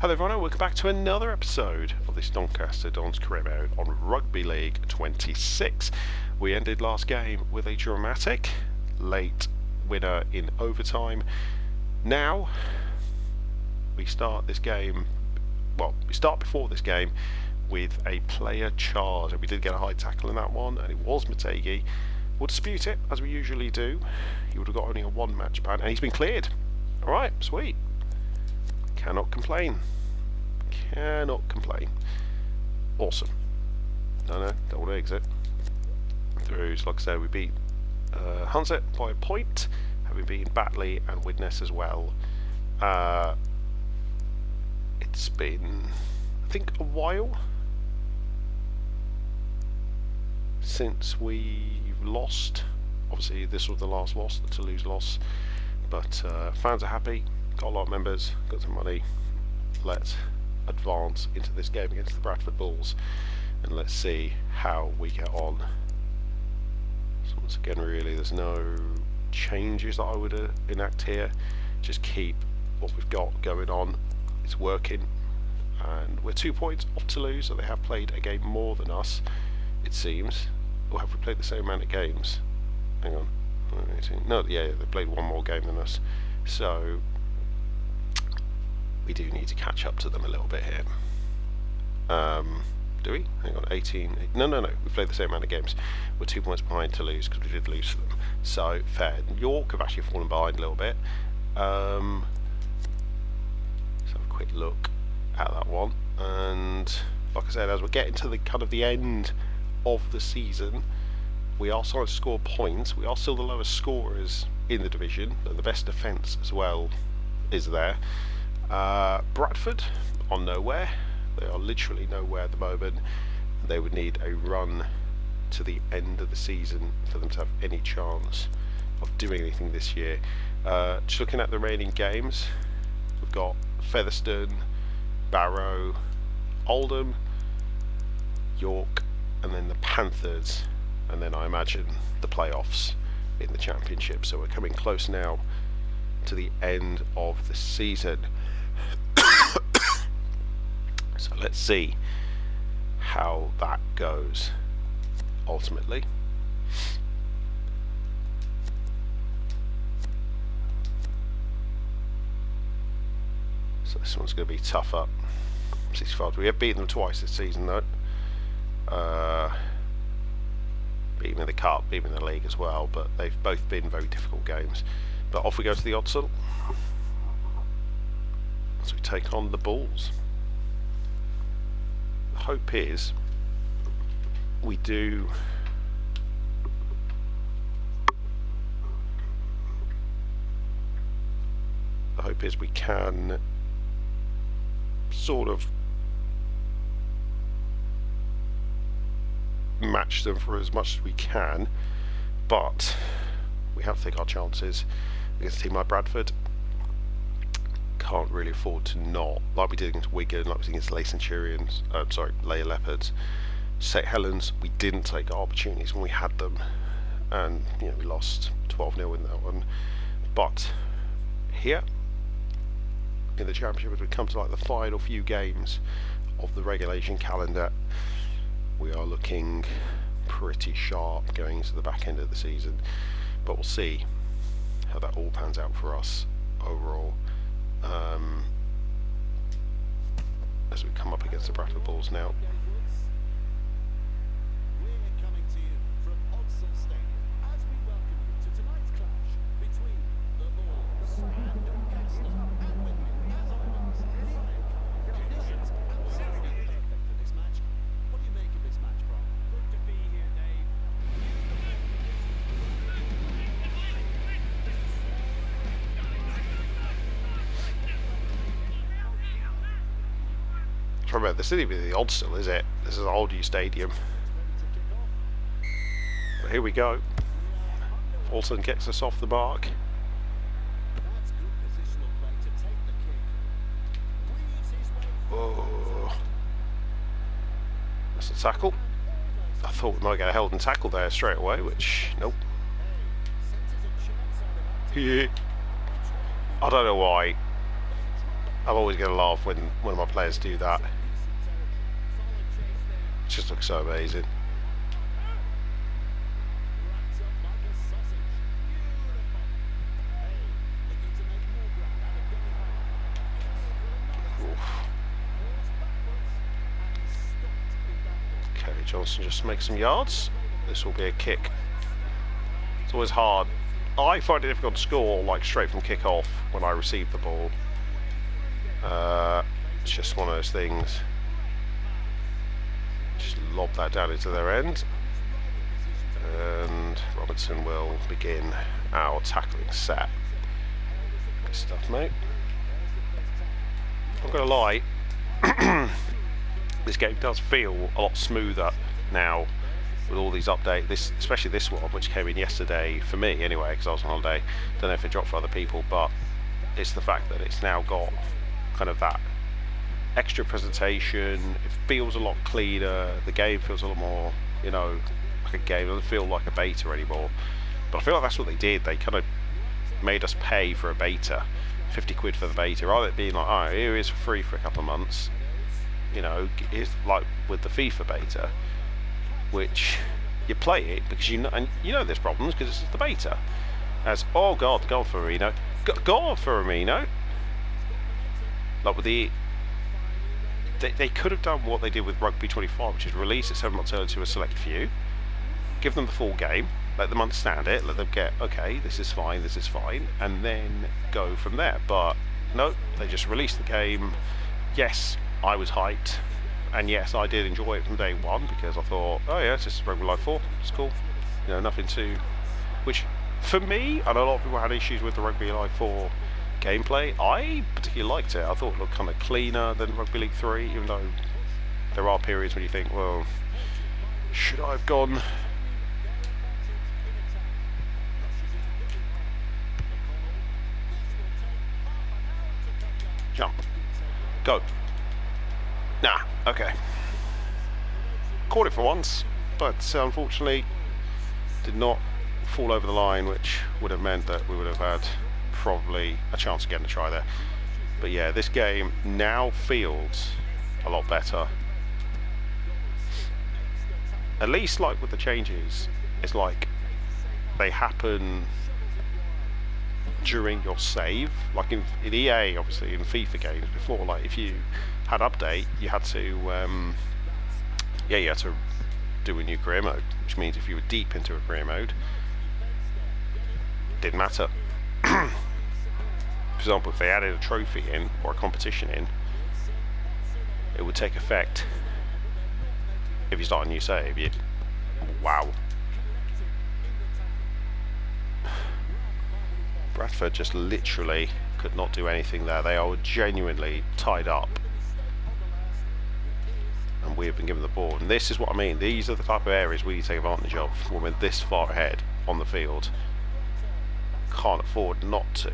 Hello everyone and welcome back to another episode of this Doncaster Dons career mode on Rugby League 26. We ended last game with a dramatic late winner in overtime. Now we start this game, we start before this game with a player charge, and we did get a high tackle in that one, and it was Mategi. We'll dispute it as we usually do. He would have got only a one match ban and he's been cleared. Alright, sweet. Cannot complain. Cannot complain. Awesome. No, don't want to exit. Through, like I said, we beat Hunset by a point, having beaten Batley and Widnes as well. It's been, I think, a while since we've lost. Obviously, this was the last loss, the Toulouse loss. But fans are happy. Got a lot of members, got some money. Let's advance into this game against the Bradford Bulls and let's see how we get on. So once again, really, there's no changes that I would enact here. Just keep what we've got going on. It's working, and we're 2 points off Toulouse, so they have played a game more than us, it seems. Or have we played the same amount of games? Hang on. No, yeah, they played one more game than us. So we do need to catch up to them a little bit here. Do we? Hang on, 18... No, we played the same amount of games. We're 2 points behind Toulouse because we did lose to them. So, fair. York have actually fallen behind a little bit. Let's have a quick look at that one. And, like I said, as we're getting to the kind of the end of the season, we are starting to score points. We are still the lowest scorers in the division, but the best defence as well is there. Bradford on nowhere. They are literally nowhere at the moment. They would need a run to the end of the season for them to have any chance of doing anything this year. Just looking at the remaining games, we've got Featherstone, Barrow, Oldham, York, and then the Panthers, and then I imagine the playoffs in the championship. So we're coming close now to the end of the season. So let's see how that goes ultimately. So this one's going to be tougher. 65. We have beaten them twice this season though. Beaten in the cup, beaten in the league as well, but they've both been very difficult games. But off we go to the Odsal. So we take on the Bulls. The hope is we do we can sort of match them for as much as we can, but we have to take our chances against a team like Bradford. Can't really afford to not, like we did against Wigan, like we did against Leigh Centurions, Leigh Leopards, St Helens. We didn't take our opportunities when we had them, and we lost 12-0 in that one. But here in the championship, as we come to like the final few games of the regulation calendar, we are looking pretty sharp going into the back end of the season. But we'll see how that all pans out for us overall. As we come up against the Bradford Bulls now. We're coming to you from Odsal Stadium as we welcome you to tonight's clash between the Bulls and Doncaster. And with me, as always, the conditions absolutely perfect for this match. What do you make of this match, Brian? Good to be here, Dave. Remember, this isn't even the Odsal, is it? This is an old U Stadium. But here we go. Alton gets us off the mark. That's good positional play to take the kick. Weaves his way through. Oh, that's a tackle. I thought we might get a held and tackle there straight away, which nope. Centres a chance out of that. Yeah. I don't know why I'm always going to laugh when one of my players do that. It just looks so amazing. Wrapped up like a sausage. Beautiful. Hey, looking to make more ground out of dummy half. Cleared with a nice forced backwards and stopped in that one. Okay, Johnson just makes some yards. This will be a kick. It's always hard. I find it difficult to score like straight from kick-off when I receive the ball. It's just one of those things. Just lob that down into their end. And Robertson will begin our tackling set. Good stuff, mate. I'm going to lie. This game does feel a lot smoother now with all these updates, especially this one, which came in yesterday for me anyway, because I was on holiday. Don't know if it dropped for other people, but it's the fact that it's now got kind of that extra presentation. It feels a lot cleaner. The game feels a lot more, you know, like a game. It doesn't feel like a beta anymore. But I feel like that's what they did. They kind of made us pay for a beta, 50 quid for the beta, rather than being like, oh, here it is for free for a couple of months. You know, it's like with the FIFA beta, which you play it because you know, and you know there's problems because it's the beta. As oh god, go on Firmino, go on Firmino. Like with the, they could have done what they did with Rugby 25, which is release it 7 months early to a select few, give them the full game, let them understand it, let them get okay, this is fine, and then go from there. But no, they just released the game. Yes, I was hyped, and yes, I did enjoy it from day one because I thought, oh yeah, it's just Rugby Live 4, it's cool. You know, nothing to, which for me, I know a lot of people had issues with the Rugby Live 4 gameplay. I particularly liked it. I thought it looked kind of cleaner than Rugby League 3, even though there are periods when you think, well, should I have gone? Jump. Go. Nah, okay. Caught it for once, but unfortunately did not fall over the line, which would have meant that we would have had probably a chance of getting a try there. But yeah, this game now feels a lot better. At least like with the changes, it's like they happen during your save. Like in EA, obviously, in FIFA games before, like if you had update, you had to you had to do a new career mode, which means if you were deep into a career mode, didn't matter. For example, if they added a trophy in or a competition in, it would take effect if you start a new save. Wow. Bradford just literally could not do anything there. They are genuinely tied up, and we have been given the ball. And this is what I mean. These are the type of areas we need to take advantage of when we're this far ahead on the field. Can't afford not to.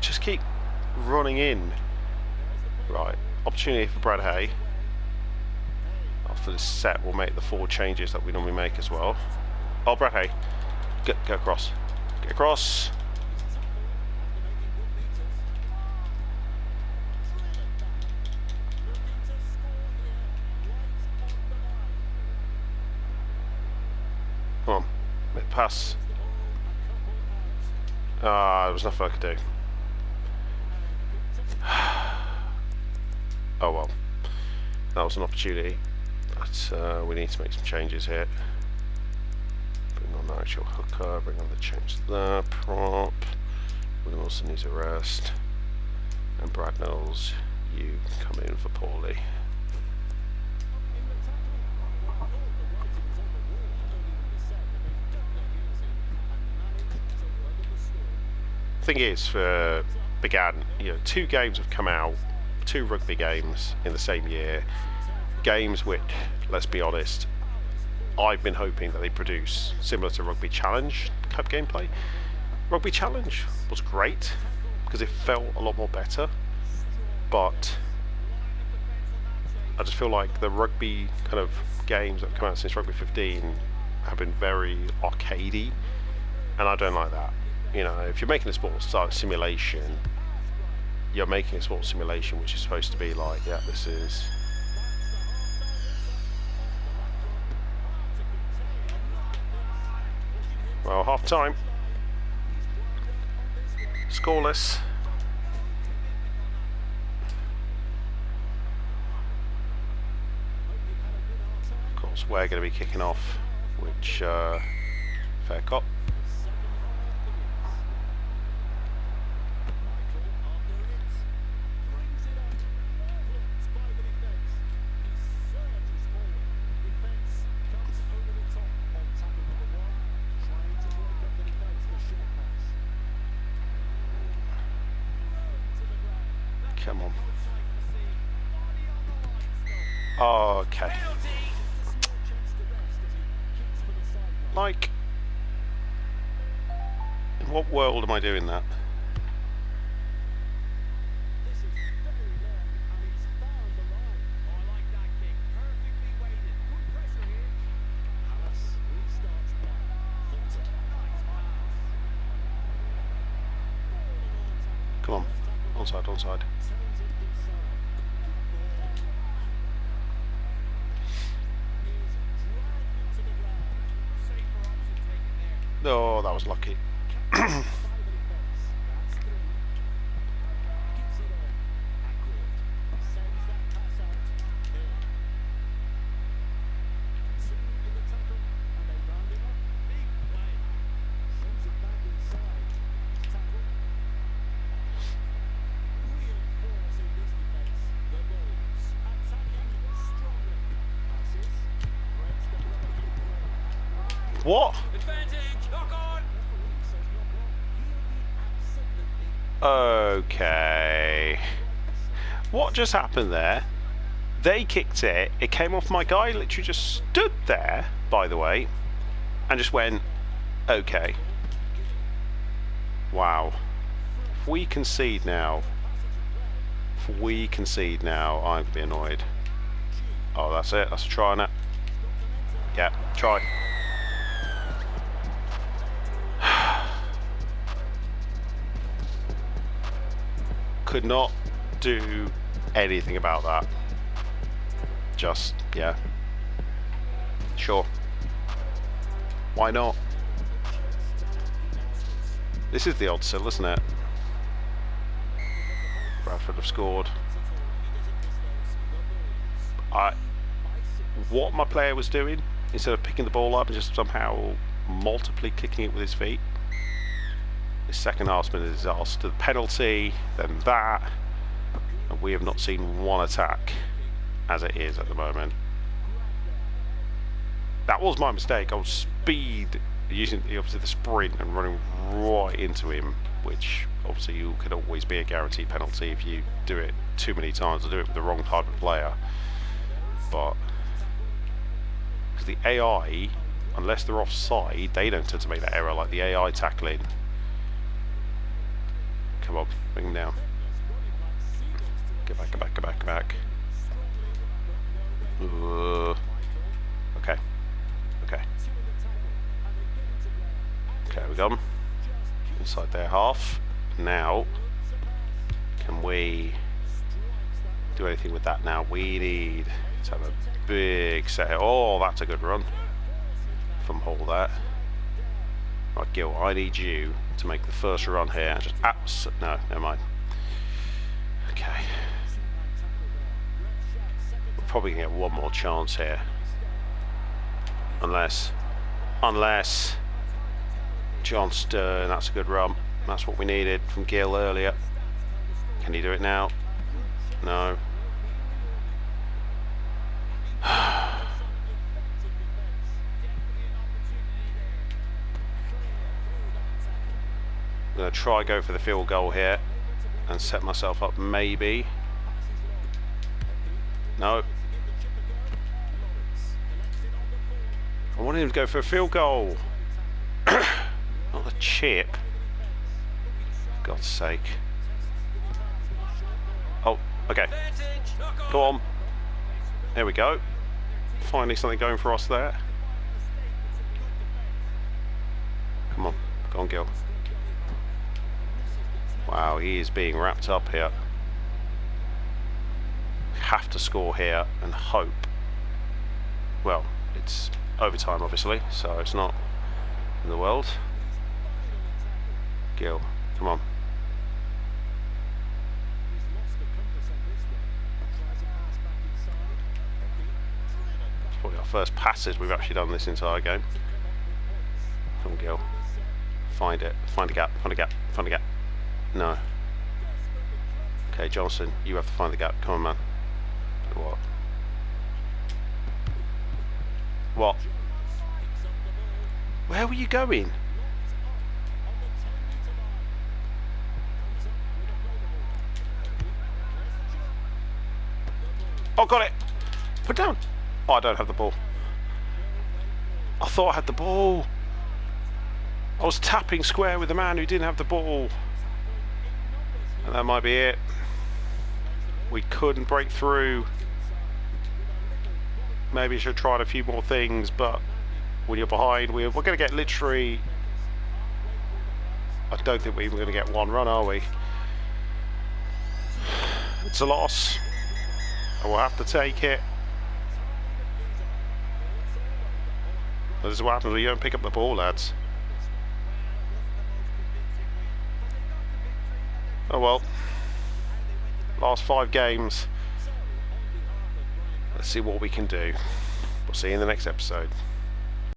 Just keep running in. Right, opportunity for Brad Hay. After this set, we'll make the 4 changes that we normally make as well. Oh, Brad Hay, get across. Get across. Come on, make the pass. There was nothing I could do. Oh well, that was an opportunity, but we need to make some changes here. Bring on the actual hooker, bring on the change to the prop. William Wilson needs a rest, and Brad Knowles, you come in for Paulie. Thing is, for began, 2 games have come out, 2 rugby games in the same year, games which, let's be honest, I've been hoping that they produce similar to Rugby Challenge Cup gameplay. Rugby Challenge was great because it felt a lot more better, but I just feel like the rugby kind of games that have come out since Rugby 15 have been very arcadey, and I don't like that. You know, if you're making a sports simulation, you're making a sports simulation which is supposed to be like, yeah, this is... Well, half time. Scoreless. Of course, we're going to be kicking off, which, fair cop. Come on. Okay. Like, in what world am I doing that? Come on. Onside, onside. Oh, that was lucky. What? Okay. What just happened there? They kicked it. It came off my guy. Literally just stood there, by the way, and just went, okay. Wow. If we concede now, I'm going to be annoyed. Oh, that's it. That's a try on it. Yeah, try. Could not do anything about that. Just, yeah. Sure. Why not? This is the odd still, isn't it? Bradford have scored. What my player was doing, instead of picking the ball up and just somehow multiply kicking it with his feet, his second half's been a disaster. The penalty, then that, and we have not seen one attack as it is at the moment. That was my mistake. I was using obviously the sprint and running right into him, which obviously you could always be a guaranteed penalty if you do it too many times or do it with the wrong type of player. But because the AI, unless they're offside, they don't tend to make that error like the AI tackling. Come on, bring him down. Get back, get back, get back, get back. Okay. Okay. Okay, we got him. Inside their half. Now, can we do anything with that now? We need to have a big set. Oh, that's a good run from Hall there. Right, Gil, I need you to make the first run here. Just no, never mind. Okay. We're probably going to get one more chance here. Unless Johnston, that's a good run. That's what we needed from Gil earlier. Can he do it now? No. I'm going to try go for the field goal here and set myself up maybe. No. I wanted him to go for a field goal. Not a chip. For God's sake. Oh, okay. Go on. There we go. Finally something going for us there. Come on. Go on, Gil. Wow, he is being wrapped up here. Have to score here and hope. Well, it's overtime obviously, so it's not in the world. Gil, come on. It's probably our first passes we've actually done this entire game. Come on, Gil. Find it. Find a gap. Find a gap. Find a gap. No. Okay, Johnson, you have to find the gap. Come on, man. What? What? Where were you going? Oh, got it! Put down! Oh, I don't have the ball. I thought I had the ball. I was tapping square with the man who didn't have the ball. And that might be it. We couldn't break through. Maybe should have tried a few more things, but when you're behind, we're going to get literally... I don't think we're even going to get one run, are we? It's a loss. And we'll have to take it. This is what happens when you don't pick up the ball, lads. Oh well. Last 5 games. Let's see what we can do. We'll see you in the next episode.